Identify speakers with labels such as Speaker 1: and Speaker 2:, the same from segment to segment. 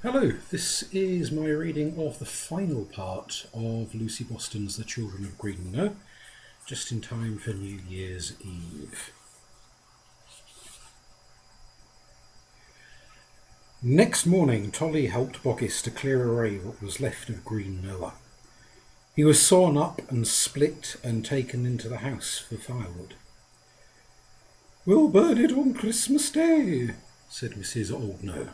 Speaker 1: Hello, this is my reading of the final part of Lucy Boston's The Children of Green Knowe, just in time for New Year's Eve. Next morning, Tolly helped Boggis to clear away what was left of Green Knowe. He was sawn up and split and taken into the house for firewood. "We'll burn it on Christmas Day," said Mrs. Old Knowe.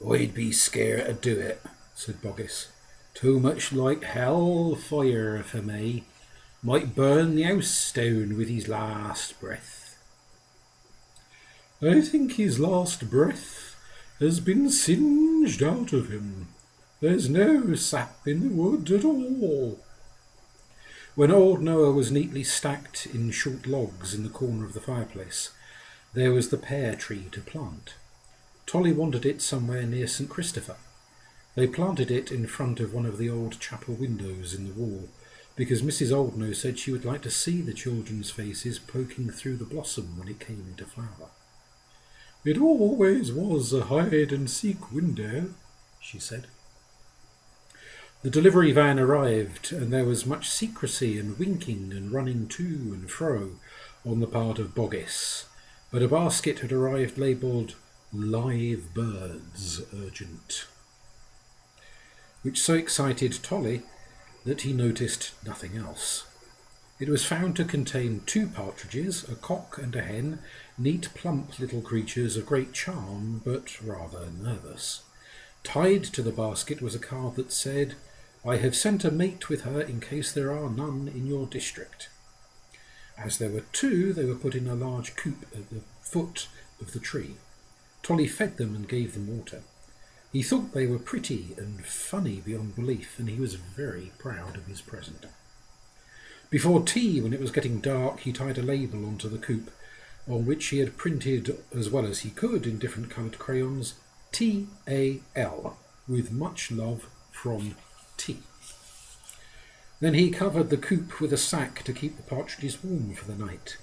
Speaker 1: "I'd be scared to do it," said Boggis. "Too much like hell fire for me. Might burn the house down with his last breath." "I think his last breath has been singed out of him. There's no sap in the wood at all." When old Noah was neatly stacked in short logs in the corner of the fireplace, there was the pear tree to plant. Tolly wanted it somewhere near St. Christopher. They planted it in front of one of the old chapel windows in the wall, because Mrs. Old Knowe said she would like to see the children's faces poking through the blossom when it came into flower. "It always was a hide-and-seek window," she said. The delivery van arrived, and there was much secrecy and winking and running to and fro on the part of Boggis, but a basket had arrived labelled "Live Birds Urgent," which so excited Tolly that he noticed nothing else. It was found to contain 2 partridges, a cock and a hen, neat plump little creatures of great charm, but rather nervous. Tied to the basket was a card that said, "I have sent a mate with her in case there are none in your district." As there were 2, they were put in a large coop at the foot of the tree. Tolly fed them and gave them water. He thought they were pretty and funny beyond belief, and he was very proud of his present. Before tea, when it was getting dark, he tied a label onto the coop, on which he had printed, as well as he could in different coloured crayons, T.A.L., with much love from T. Then he covered the coop with a sack to keep the partridges warm for the night.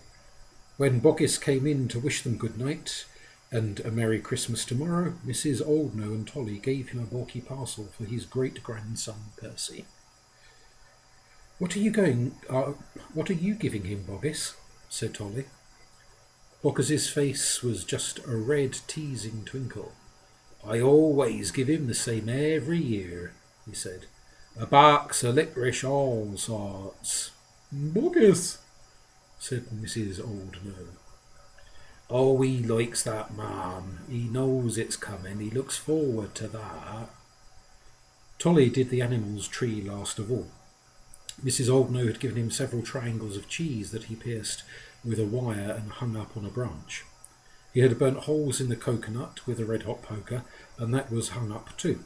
Speaker 1: When Boggis came in to wish them good night and a Merry Christmas tomorrow, Mrs. Old Knowe and Tolly gave him a bulky parcel for his great-grandson Percy. What are you giving him, Boggis?" said Tolly. Boggis's face was just a red, teasing twinkle. "I always give him the same every year," he said. "A box of licorice all sorts." "Boggis," said Mrs. Old Knowe. "Oh, he likes that, ma'am. He knows it's coming. He looks forward to that." Tolly did the animal's tree last of all. Mrs. Old Knowe had given him several triangles of cheese that he pierced with a wire and hung up on a branch. He had burnt holes in the coconut with a red-hot poker, and that was hung up too.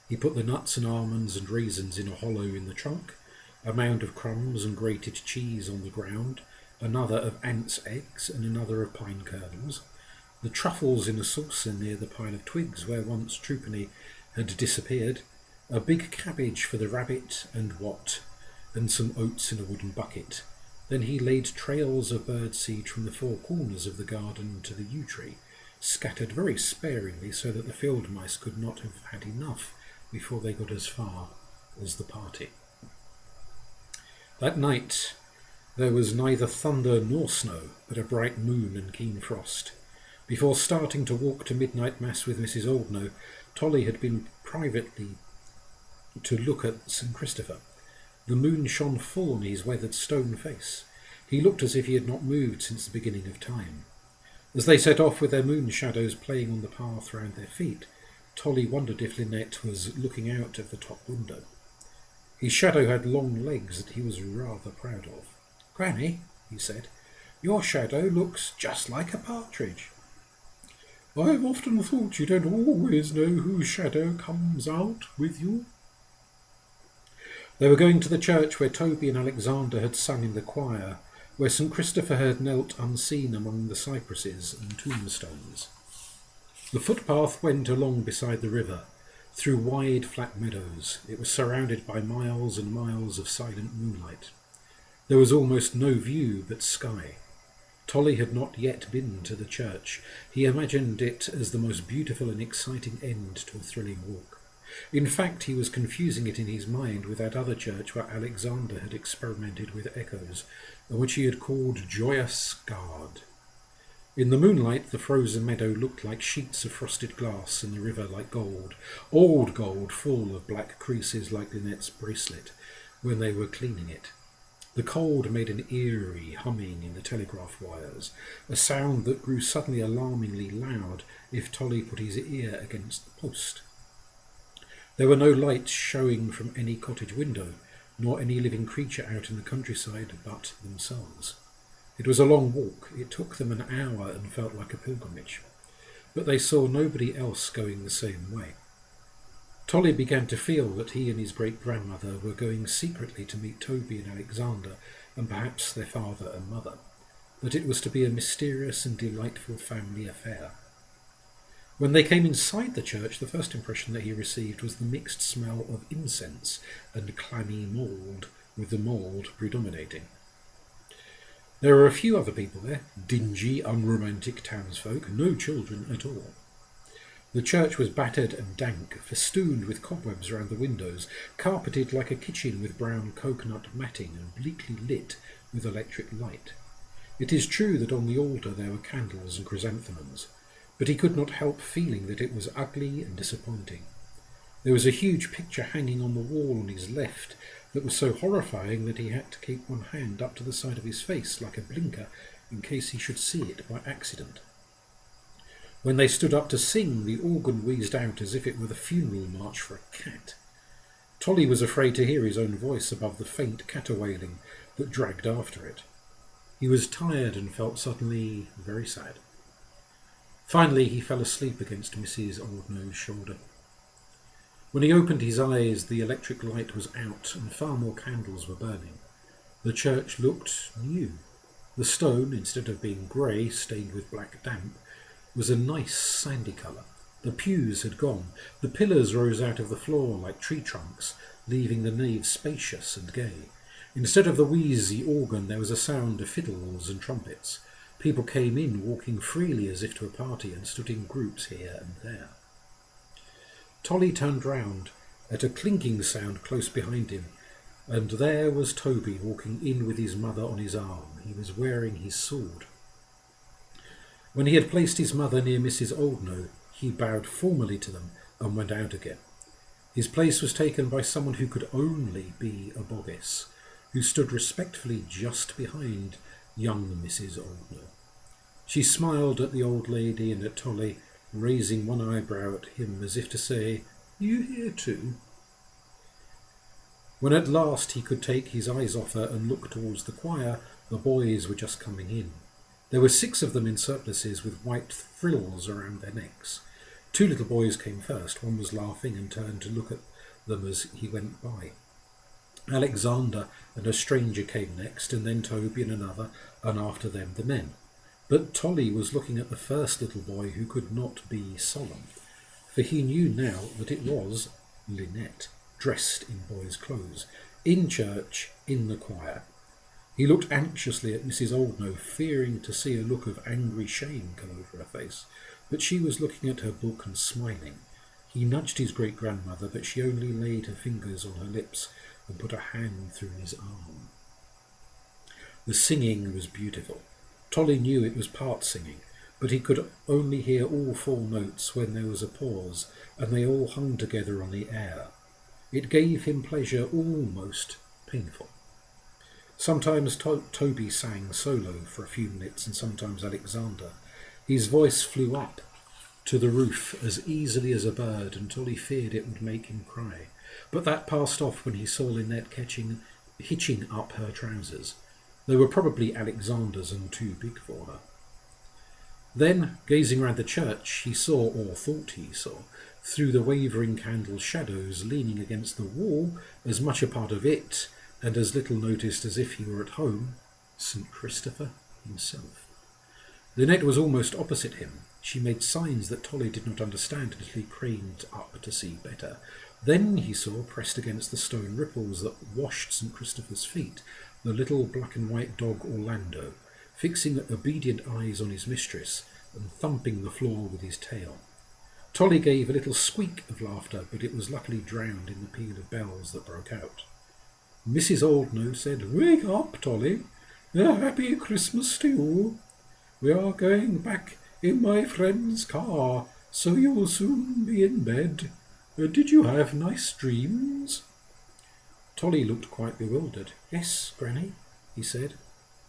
Speaker 1: He put the nuts and almonds and raisins in a hollow in the trunk, a mound of crumbs and grated cheese on the ground, another of ants' eggs and another of pine kernels, the truffles in a saucer near the pile of twigs where once Truepenny had disappeared, a big cabbage for the rabbit and Wat, and some oats in a wooden bucket. Then he laid trails of birdseed from the 4 corners of the garden to the yew tree, scattered very sparingly so that the field mice could not have had enough before they got as far as the party. That night there was neither thunder nor snow, but a bright moon and keen frost. Before starting to walk to midnight mass with Mrs. Old Knowe, Tolly had been privately to look at St. Christopher. The moon shone full on his weathered stone face. He looked as if he had not moved since the beginning of time. As they set off with their moon shadows playing on the path round their feet, Tolly wondered if Lynette was looking out of the top window. His shadow had long legs that he was rather proud of. "Granny," he said, "your shadow looks just like a partridge." "I've often thought you don't always know whose shadow comes out with you." They were going to the church where Toby and Alexander had sung in the choir, where St. Christopher had knelt unseen among the cypresses and tombstones. The footpath went along beside the river, through wide flat meadows. It was surrounded by miles and miles of silent moonlight. There was almost no view but sky. Tolly had not yet been to the church. He imagined it as the most beautiful and exciting end to a thrilling walk. In fact, he was confusing it in his mind with that other church where Alexander had experimented with echoes, and which he had called Joyous Guard. In the moonlight, the frozen meadow looked like sheets of frosted glass, and the river like gold, old gold, full of black creases like Lynette's bracelet, when they were cleaning it. The cold made an eerie humming in the telegraph wires, a sound that grew suddenly alarmingly loud if Tolly put his ear against the post. There were no lights showing from any cottage window, nor any living creature out in the countryside but themselves. It was a long walk. It took them an hour and felt like a pilgrimage. But they saw nobody else going the same way. Tolly began to feel that he and his great-grandmother were going secretly to meet Toby and Alexander, and perhaps their father and mother, that it was to be a mysterious and delightful family affair. When they came inside the church, the first impression that he received was the mixed smell of incense and clammy mould, with the mould predominating. There were a few other people there, dingy, unromantic townsfolk, no children at all. The church was battered and dank, festooned with cobwebs around the windows, carpeted like a kitchen with brown coconut matting and bleakly lit with electric light. It is true that on the altar there were candles and chrysanthemums, but he could not help feeling that it was ugly and disappointing. There was a huge picture hanging on the wall on his left that was so horrifying that he had to keep one hand up to the side of his face like a blinker in case he should see it by accident. When they stood up to sing, the organ wheezed out as if it were the funeral march for a cat. Tolly was afraid to hear his own voice above the faint caterwailing that dragged after it. He was tired and felt suddenly very sad. Finally he fell asleep against Mrs. Oldknow's shoulder. When he opened his eyes, the electric light was out and far more candles were burning. The church looked new. The stone, instead of being grey, stained with black damp, was a nice sandy colour. The pews had gone. The pillars rose out of the floor like tree trunks, leaving the nave spacious and gay. Instead of the wheezy organ, there was a sound of fiddles and trumpets. People came in, walking freely as if to a party, and stood in groups here and there. Tolly turned round at a clinking sound close behind him, and there was Toby walking in with his mother on his arm. He was wearing his sword. When he had placed his mother near Mrs. Oldknowe, he bowed formally to them and went out again. His place was taken by someone who could only be a boggess, who stood respectfully just behind young Mrs. Oldknowe. She smiled at the old lady and at Tolly, raising one eyebrow at him as if to say, "You here too?" When at last he could take his eyes off her and look towards the choir, the boys were just coming in. There were 6 of them in surplices with white frills around their necks. 2 little boys came first. One was laughing and turned to look at them as he went by. Alexander and a stranger came next, and then Toby and another, and after them the men. But Tolly was looking at the first little boy, who could not be solemn, for he knew now that it was Lynette, dressed in boy's clothes, in church, in the choir. He looked anxiously at Mrs. Oldknowe, fearing to see a look of angry shame come over her face, but she was looking at her book and smiling. He nudged his great-grandmother, but she only laid her fingers on her lips and put a hand through his arm. The singing was beautiful. Tolly knew it was part singing, but he could only hear all 4 notes when there was a pause, and they all hung together on the air. It gave him pleasure almost painful. Sometimes Toby sang solo for a few minutes, and sometimes Alexander. His voice flew up to the roof as easily as a bird, and Tolly feared it would make him cry. But that passed off when he saw Lynette hitching up her trousers. They were probably Alexander's and too big for her. Then, gazing round the church, he saw, or thought he saw, through the wavering candle's shadows, leaning against the wall, as much a part of it and as little noticed as if he were at home, St. Christopher himself. Lynette was almost opposite him. She made signs that Tolly did not understand until he craned up to see better. Then he saw, pressed against the stone ripples that washed St. Christopher's feet, the little black and white dog Orlando, fixing obedient eyes on his mistress and thumping the floor with his tail. Tolly gave a little squeak of laughter, but it was luckily drowned in the peal of bells that broke out. Mrs. Oldknow said, "Wake up, Tolly. A happy Christmas to you. We are going back in my friend's car, so you'll soon be in bed. Did you have nice dreams?" Tolly looked quite bewildered. "Yes, Granny," he said.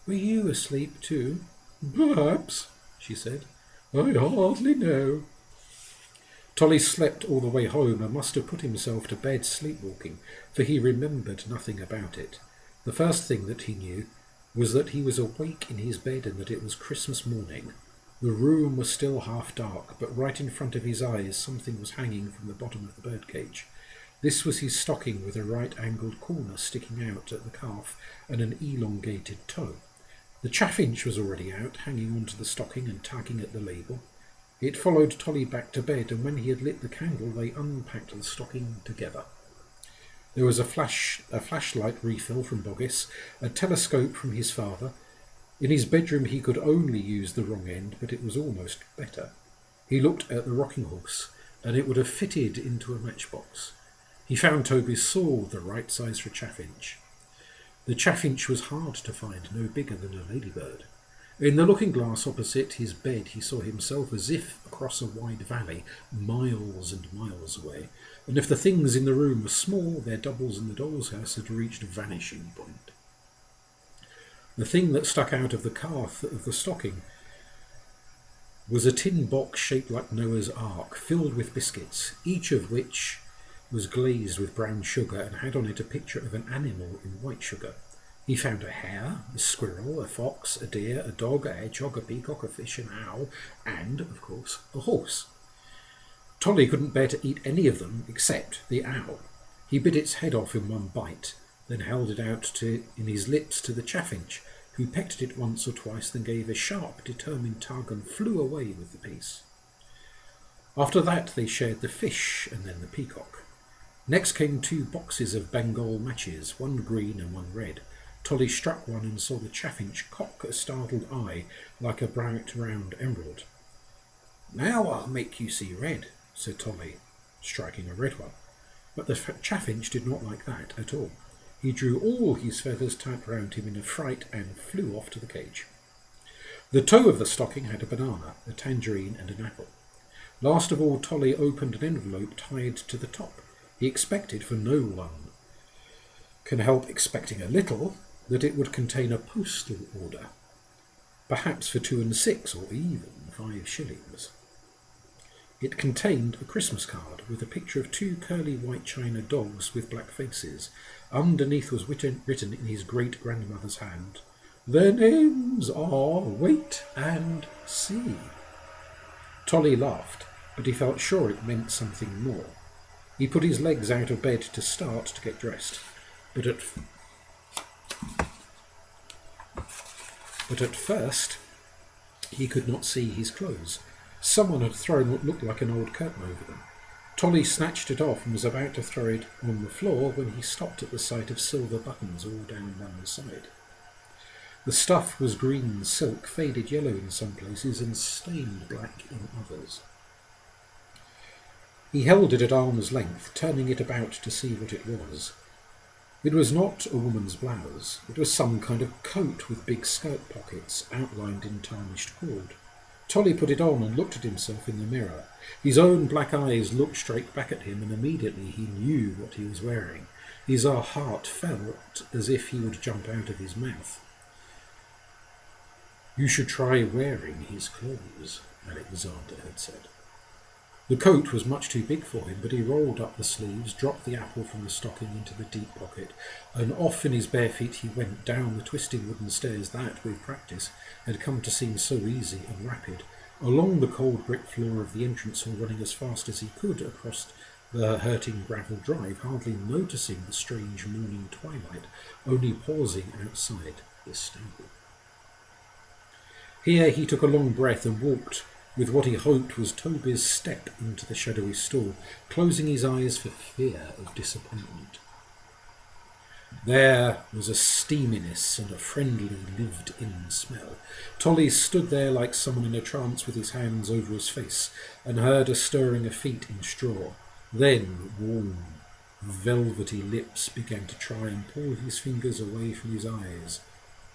Speaker 1: "Were you asleep too?" "Perhaps," she said. "I hardly know." Tolly slept all the way home and must have put himself to bed sleepwalking, for he remembered nothing about it. The first thing that he knew was that he was awake in his bed and that it was Christmas morning. The room was still half dark, but right in front of his eyes something was hanging from the bottom of the birdcage. This was his stocking with a right-angled corner sticking out at the calf and an elongated toe. The chaffinch was already out, hanging onto the stocking and tugging at the label. It followed Tolly back to bed, and when he had lit the candle, they unpacked the stocking together. There was a flashlight refill from Boggis, a telescope from his father. In his bedroom he could only use the wrong end, but it was almost better. He looked at the rocking horse, and it would have fitted into a matchbox. He found Toby's saw, the right size for a chaffinch. The chaffinch was hard to find, no bigger than a ladybird. In the looking-glass opposite his bed he saw himself as if across a wide valley, miles and miles away, and if the things in the room were small, their doubles in the doll's house had reached a vanishing point. The thing that stuck out of the calf of the stocking was a tin box shaped like Noah's Ark, filled with biscuits, each of which was glazed with brown sugar and had on it a picture of an animal in white sugar. He found a hare, a squirrel, a fox, a deer, a dog, a hedgehog, a peacock, a fish, an owl, and, of course, a horse. Tolly couldn't bear to eat any of them except the owl. He bit its head off in one bite, then held it out in his lips to the chaffinch, who pecked at it once or twice, then gave a sharp, determined tug and flew away with the piece. After that they shared the fish and then the peacock. Next came 2 boxes of Bengal matches, one green and one red. Tolly struck one and saw the chaffinch cock a startled eye like a bright round emerald. "Now I'll make you see red," said Tolly, striking a red one. But the chaffinch did not like that at all. He drew all his feathers tight round him in a fright and flew off to the cage. The toe of the stocking had a banana, a tangerine and an apple. Last of all, Tolly opened an envelope tied to the top. He expected, for no one can help expecting a little, that it would contain a postal order, perhaps for 2 and 6 or even 5 shillings. It contained a Christmas card with a picture of 2 curly white china dogs with black faces. Underneath was written in his great-grandmother's hand, "Their names are Wait and See." Tolly laughed, but he felt sure it meant something more. He put his legs out of bed to start to get dressed, but at first he could not see his clothes. Someone had thrown what looked like an old curtain over them. Tolly snatched it off and was about to throw it on the floor when he stopped at the sight of silver buttons all down one side. The stuff was green silk, faded yellow in some places and stained black in others. He held it at arm's length, turning it about to see what it was. It was not a woman's blouse. It was some kind of coat with big skirt pockets outlined in tarnished cord. Tolly put it on and looked at himself in the mirror. His own black eyes looked straight back at him, and immediately he knew what he was wearing. His heart felt as if he would jump out of his mouth. "You should try wearing his clothes," Alexander had said. The coat was much too big for him, but he rolled up the sleeves, dropped the apple from the stocking into the deep pocket, and off in his bare feet he went down the twisting wooden stairs that, with practice, had come to seem so easy and rapid, along the cold brick floor of the entrance hall, running as fast as he could across the hurting gravel drive, hardly noticing the strange morning twilight, only pausing outside the stable. Here he took a long breath and walked with what he hoped was Toby's step into the shadowy stall, closing his eyes for fear of disappointment. There was a steaminess and a friendly, lived-in smell. Tolly stood there like someone in a trance with his hands over his face, and heard a stirring of feet in straw. Then warm, velvety lips began to try and pull his fingers away from his eyes.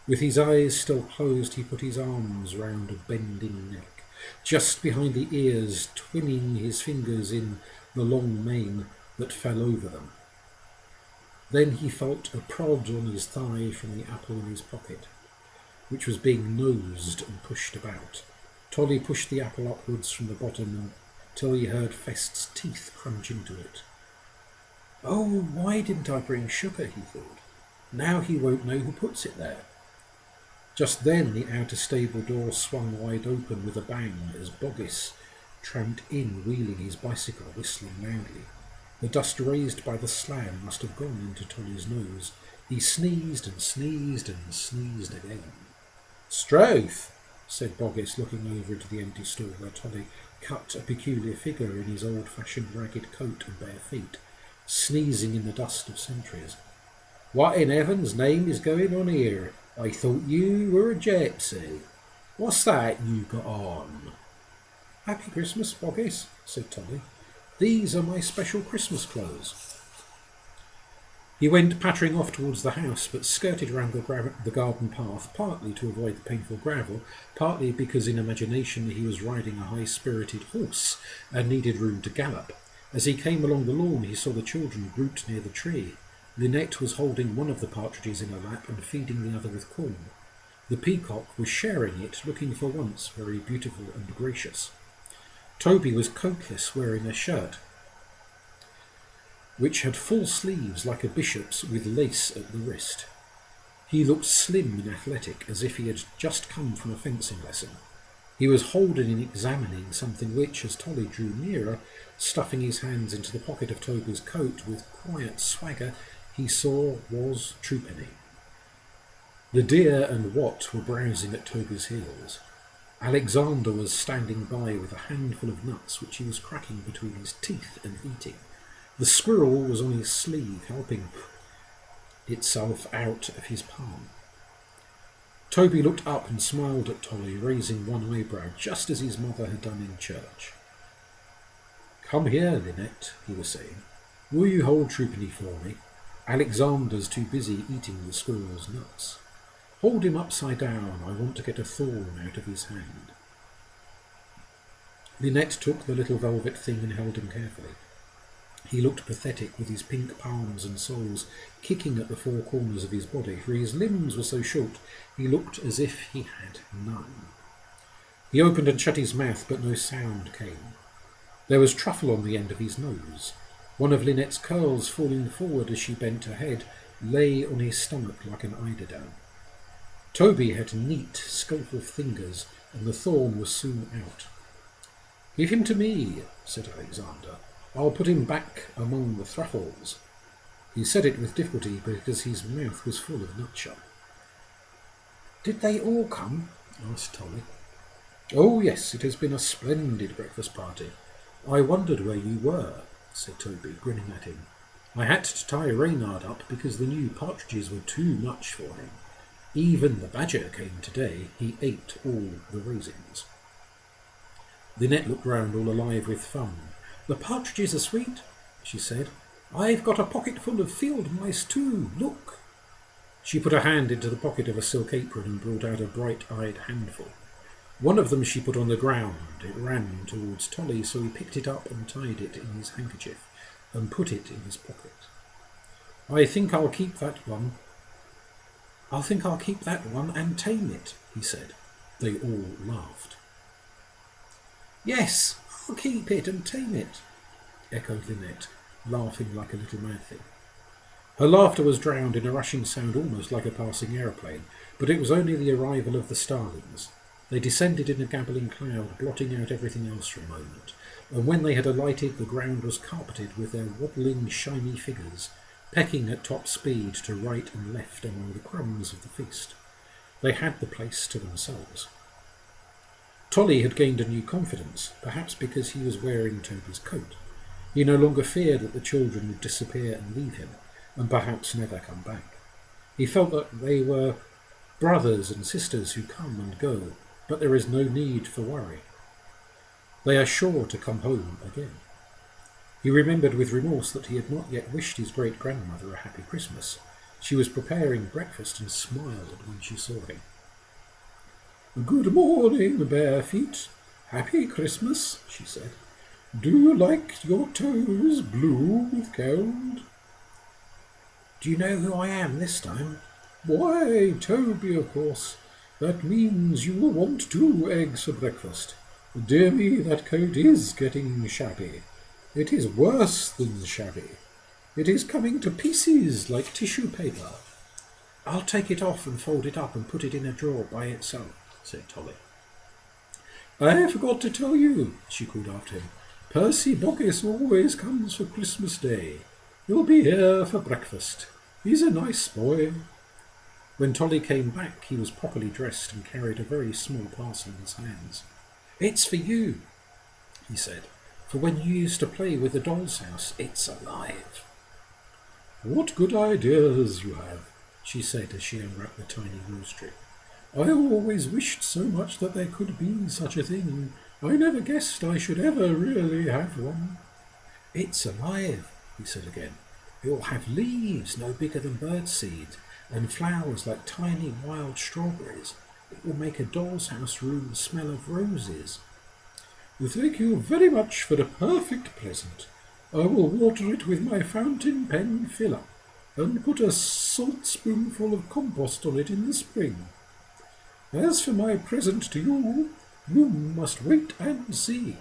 Speaker 1: With his eyes still closed, he put his arms round a bending neck, just behind the ears, twinning his fingers in the long mane that fell over them. Then he felt a prod on his thigh from the apple in his pocket, which was being nosed and pushed about. Tolly pushed the apple upwards from the bottom until he heard Fest's teeth crunch into it. Oh, why didn't I bring sugar, he thought. Now he won't know who puts it there. Just then the outer stable door swung wide open with a bang as Boggis tramped in, wheeling his bicycle, whistling loudly. The dust raised by the slam must have gone into Tolly's nose. He sneezed and sneezed and sneezed again. "Stroth," said Boggis, looking over into the empty stall where Tolly cut a peculiar figure in his old-fashioned ragged coat and bare feet, sneezing in the dust of centuries. "What in heaven's name is going on here? I thought you were a gypsy. What's that you got on?" "Happy Christmas, Boggis," said Tolly. "These are my special Christmas clothes." He went pattering off towards the house, but skirted round the garden path, partly to avoid the painful gravel, partly because in imagination he was riding a high-spirited horse and needed room to gallop. As he came along the lawn, he saw the children grouped near the tree. Lynette was holding one of the partridges in her lap and feeding the other with corn. The peacock was sharing it, looking for once very beautiful and gracious. Toby was coatless, wearing a shirt which had full sleeves like a bishop's with lace at the wrist. He looked slim and athletic, as if he had just come from a fencing lesson. He was holding and examining something which, as Tolly drew nearer, stuffing his hands into the pocket of Toby's coat with quiet swagger, he saw was Truepenny. The deer and Wat were browsing at Toby's heels. Alexander was standing by with a handful of nuts which he was cracking between his teeth and eating. The squirrel was on his sleeve, helping itself out of his palm. Toby looked up and smiled at Tolly, raising one eyebrow, just as his mother had done in church. "Come here, Lynette," he was saying. "Will you hold Truepenny for me? Alexander's too busy eating the squirrel's nuts. Hold him upside down. I want to get a thorn out of his hand." Lynette took the little velvet thing and held him carefully. He looked pathetic, with his pink palms and soles kicking at the four corners of his body, for his limbs were so short he looked as if he had none. He opened and shut his mouth, but no sound came. There was truffle on the end of his nose. One of Lynette's curls, falling forward as she bent her head, lay on his stomach like an eiderdown. Toby had neat, skilful fingers, and the thorn was soon out. "Give him to me," said Alexander. "I'll put him back among the truffles." He said it with difficulty because his mouth was full of nutshell. "Did they all come?" asked Tolly. "Oh, yes, it has been a splendid breakfast party. I wondered where you were," said Toby, grinning at him. "I had to tie Reynard up because the new partridges were too much for him. Even the badger came today. He ate all the raisins." Lynette looked round, all alive with fun. "The partridges are sweet," she said. "I've got a pocket full of field mice too. Look." She put a hand into the pocket of a silk apron and brought out a bright-eyed handful. One of them she put on the ground. It ran towards Tolly, so he picked it up and tied it in his handkerchief and put it in his pocket. "I think I'll keep that one. And tame it," he said. They all laughed. "Yes, I'll keep it and tame it," echoed Lynette, laughing like a little mad thing. Her laughter was drowned in a rushing sound almost like a passing aeroplane, but it was only the arrival of the starlings. They descended in a gabbling cloud, blotting out everything else for a moment, and when they had alighted, the ground was carpeted with their waddling, shiny figures, pecking at top speed to right and left among the crumbs of the feast. They had the place to themselves. Tolly had gained a new confidence, perhaps because he was wearing Toby's coat. He no longer feared that the children would disappear and leave him. and perhaps never come back. He felt that they were brothers and sisters who come and go, but there is no need for worry. They are sure to come home again. He remembered with remorse that he had not yet wished his great-grandmother a happy Christmas. She was preparing breakfast and smiled when she saw him. "Good morning, bare feet. Happy Christmas," she said. "Do you like your toes blue with gold?" "Do you know who I am this time?" "Why, Toby, of course. That means you will want 2 eggs for breakfast. Dear me, that coat is getting shabby. It is worse than shabby. It is coming to pieces like tissue paper." "I'll take it off and fold it up and put it in a drawer by itself," said Tolly. "I forgot to tell you," she called after him. "Percy Boggis always comes for Christmas Day. He'll be here for breakfast. He's a nice boy." When Tolly came back, he was properly dressed and carried a very small parcel in his hands. "It's for you," he said. "For when you used to play with the doll's house, it's alive." "What good ideas you have," she said as she unwrapped the tiny rose tree. "I always wished so much that there could be such a thing. I never guessed I should ever really have one." "It's alive," he said again. "It will have leaves no bigger than birdseed and flowers like tiny wild strawberries. It will make a doll's house room smell of roses." "Thank you very much for a perfect present. I will water it with my fountain pen filler and put a saltspoonful of compost on it in the spring. As for my present to you, you must wait and see.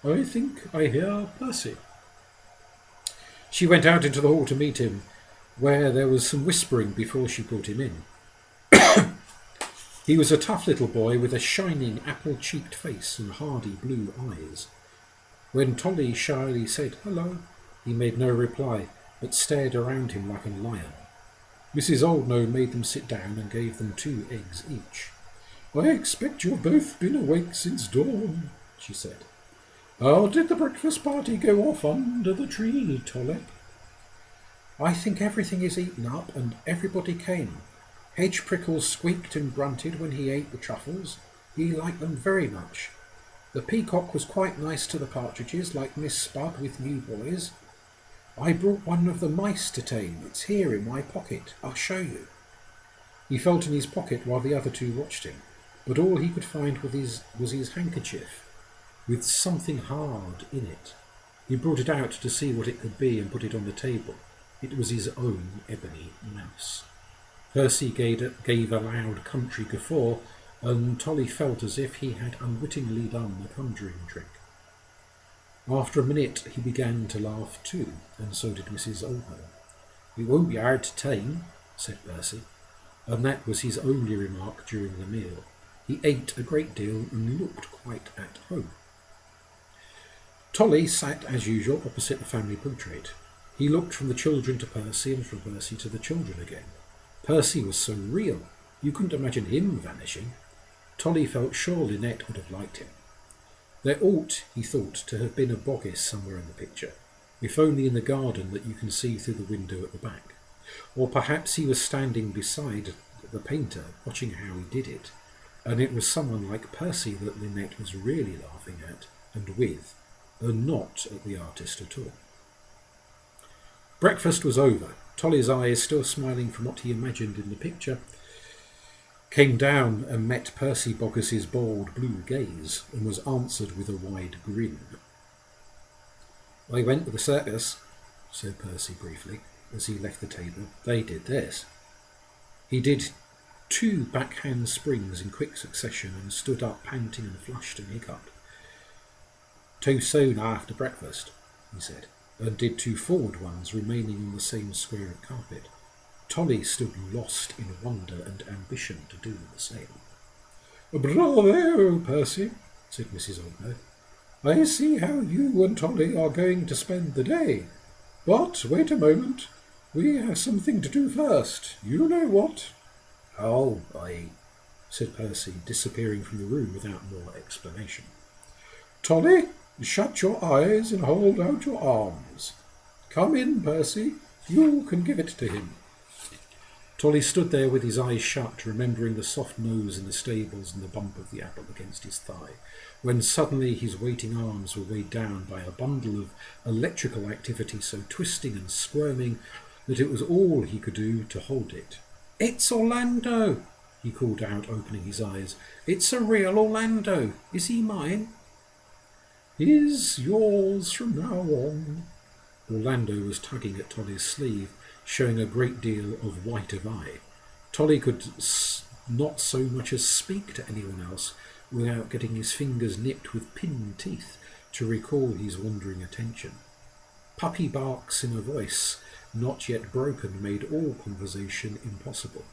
Speaker 1: I think I hear Percy." She went out into the hall to meet him, where there was some whispering before she brought him in. He was a tough little boy with a shining apple-cheeked face and hardy blue eyes. When Tolly shyly said hello, he made no reply, but stared around him like a lion. Mrs. Oldknow made them sit down and gave them 2 eggs each. "I expect you've both been awake since dawn," she said. "How did the breakfast party go off under the tree, Tolly?" "I think everything is eaten up and everybody came. Hedge Prickles squeaked and grunted when he ate the truffles. He liked them very much. The peacock was quite nice to the partridges, like Miss Spud with new boys. I brought one of the mice to tame. It's here in my pocket. I'll show you." He felt in his pocket while the other 2 watched him, but all he could find was his handkerchief, with something hard in it. He brought it out to see what it could be and put it on the table. It was his own ebony mouse. Percy gave a loud country guffaw, and Tolly felt as if he had unwittingly done a conjuring trick. After a minute he began to laugh too, and so did Mrs. Oldknow. "It won't be hard to tame," said Percy, and that was his only remark during the meal. He ate a great deal and looked quite at home. Tolly sat as usual opposite the family portrait. He looked from the children to Percy and from Percy to the children again. Percy was so real, you couldn't imagine him vanishing. Tolly felt sure Lynette would have liked him. There ought, he thought, to have been a Boggis somewhere in the picture, if only in the garden that you can see through the window at the back. Or perhaps he was standing beside the painter, watching how he did it, and it was someone like Percy that Lynette was really laughing at and with, and not at the artist at all. Breakfast was over. Tolly's eyes, still smiling from what he imagined in the picture, came down and met Percy Boggis's bold blue gaze and was answered with a wide grin. "I went to the circus," said Percy briefly as he left the table. "They did this." He did 2 backhand springs in quick succession and stood up panting and flushed and hiccuped. "Too soon after breakfast," he said, and did 2 forward ones, remaining on the same square of carpet. Tolly stood lost in wonder and ambition to do the same. "Bravo, Percy," said Mrs. Oldknow. "I see how you and Tolly are going to spend the day. But wait a moment. We have something to do first. You know what?" "Oh, said Percy, disappearing from the room without more explanation. "Tolly, shut your eyes and hold out your arms. Come in, Percy. You can give it to him. Tolly stood there with his eyes shut, remembering the soft nose in the stables and the bump of the apple against his thigh, when suddenly his waiting arms were weighed down by a bundle of electrical activity so twisting and squirming that it was all he could do to hold it. "It's Orlando!" he called out, opening his eyes. "It's a real Orlando! Is he mine?" "He's yours from now on." Orlando was tugging at Tolly's sleeve, showing a great deal of white of eye. Tolly could not so much as speak to anyone else without getting his fingers nipped with pin teeth to recall his wandering attention. Puppy barks in a voice not yet broken made all conversation impossible.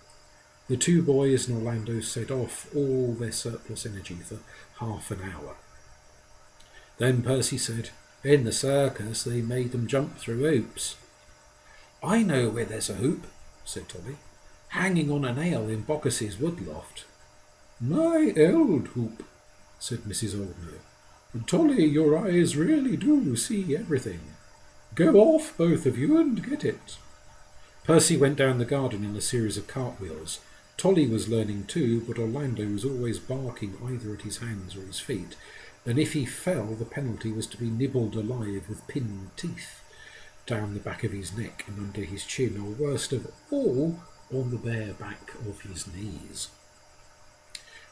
Speaker 1: The two boys and Orlando set off all their surplus energy for half an hour. Then Percy said, "In the circus they made them jump through hoops." "I know where there's a hoop," said Tolly, "hanging on a nail in Boggus's woodloft." "My old hoop," said Mrs. Oldknow. "Tolly, your eyes really do see everything. Go off, both of you, and get it." Percy went down the garden in a series of cartwheels. Tolly was learning too, but Orlando was always barking either at his hands or his feet, and if he fell the penalty was to be nibbled alive with pin teeth down the back of his neck and under his chin, or worst of all, on the bare back of his knees.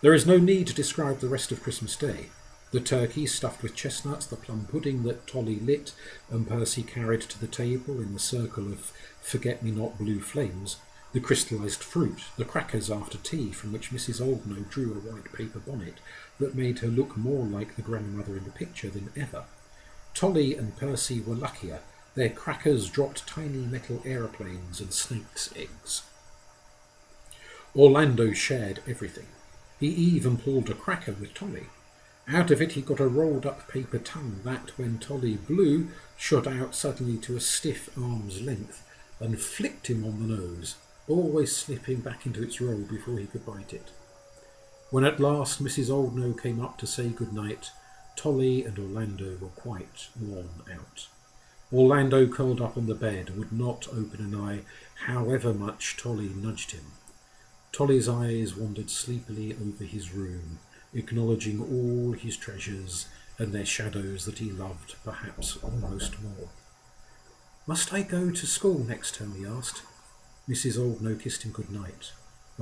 Speaker 1: There is no need to describe the rest of Christmas Day. The turkey stuffed with chestnuts, the plum pudding that Tolly lit and Percy carried to the table in the circle of forget-me-not blue flames, the crystallised fruit, the crackers after tea from which Mrs. Oldknow drew a white paper bonnet that made her look more like the grandmother in the picture than ever. Tolly and Percy were luckier. Their crackers dropped tiny metal aeroplanes and snakes' eggs. Orlando shared everything. He even pulled a cracker with Tolly. Out of it he got a rolled-up paper tongue that, when Tolly blew, shot out suddenly to a stiff arm's length and flicked him on the nose, always slipping back into its roll before he could bite it. When at last Mrs. Oldknow came up to say good night, Tolly and Orlando were quite worn out. Orlando curled up on the bed and would not open an eye, however much Tolly nudged him. Tolly's eyes wandered sleepily over his room, acknowledging all his treasures and their shadows that he loved perhaps almost more. "Must I go to school next term?" he asked. Mrs. Oldknow kissed him good night.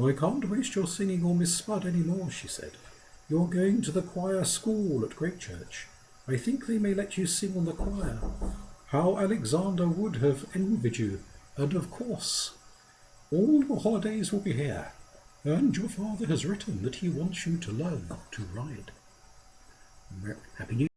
Speaker 1: "I can't waste your singing or Miss Spud any more," she said. "You're going to the choir school at Great Church. I think they may let you sing on the choir. How Alexander would have envied you, and of course all the holidays will be here, and your father has written that he wants you to learn to ride." Happy New